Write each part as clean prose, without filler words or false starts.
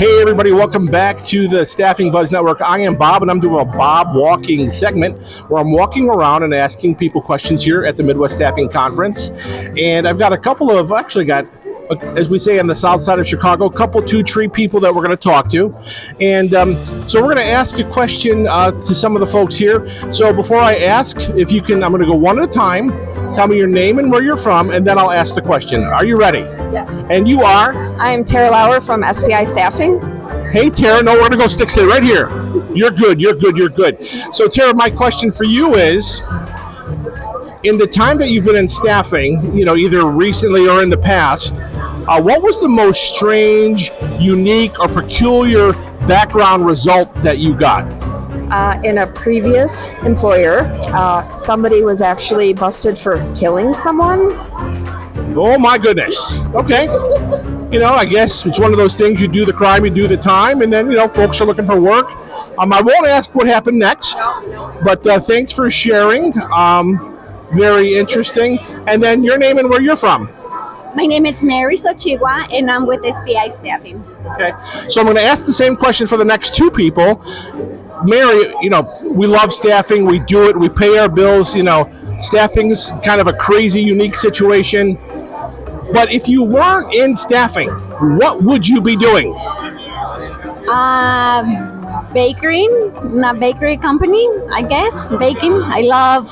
Hey everybody, welcome back to the Staffing Buzz Network. I am Bob and I'm doing a Bob walking segment where I'm walking around and asking people questions here at the Midwest Staffing Conference. And I've got as we say on the south side of Chicago, a couple 2-3 people that we're going to talk to. And so we're going to ask a question to some of the folks here. So before I ask, if you can, I'm going to go one at a time. Tell me your name and where you're from, and then I'll ask the question. Are you ready? Yes. And you are? I am Tara Lauer from SPI Staffing. Hey, Tara, no, we're going to go stick stay right here. You're good. So, Tara, my question for you is, in the time that you've been in staffing, either recently or in the past, what was the most strange, unique, or peculiar background result that you got? In a previous employer, somebody was actually busted for killing someone. Oh, my goodness. Okay. I guess it's one of those things, you do the crime, you do the time, and then, folks are looking for work. I won't ask what happened next, but thanks for sharing. Very interesting. And then your name and where you're from. My name is Mary Sochigua, and I'm with SPI Staffing. Okay. So I'm going to ask the same question for the next 2 people. Mary, we love staffing. We do it. We pay our bills. Staffing's kind of a crazy, unique situation. But if you weren't in staffing, what would you be doing? Bakery company, I guess. Baking. I love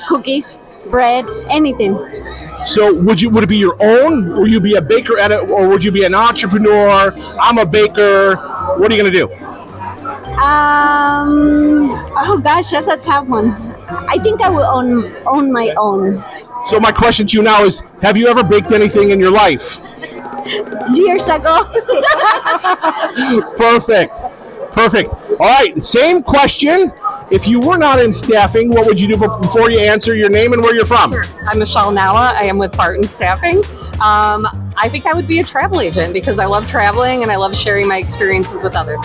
cookies, bread, anything. So would it be your own? Would you be a baker or would you be an entrepreneur? I'm a baker. What are you going to do? Oh gosh, that's a tough one. I think I will own my own. So my question to you now is, have you ever baked anything in your life? Years ago. Perfect. All right, same question. If you were not in staffing, what would you do before you answer your name and where you're from? Sure. I'm Michelle Nalla. I am with Barton Staffing. I think I would be a travel agent because I love traveling and I love sharing my experiences with others.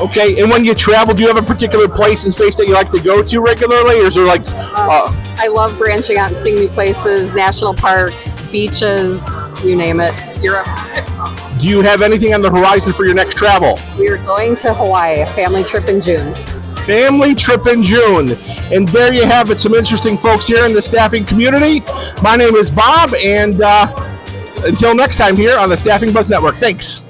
Okay, and when you travel, do you have a particular place and space that you like to go to regularly, or is there I love branching out and seeing new places, national parks, beaches, you name it, Europe. Do you have anything on the horizon for your next travel? We are going to Hawaii, a family trip in June. Family trip in June. And there you have it, some interesting folks here in the staffing community. My name is Bob, and until next time here on the Staffing Buzz Network, thanks.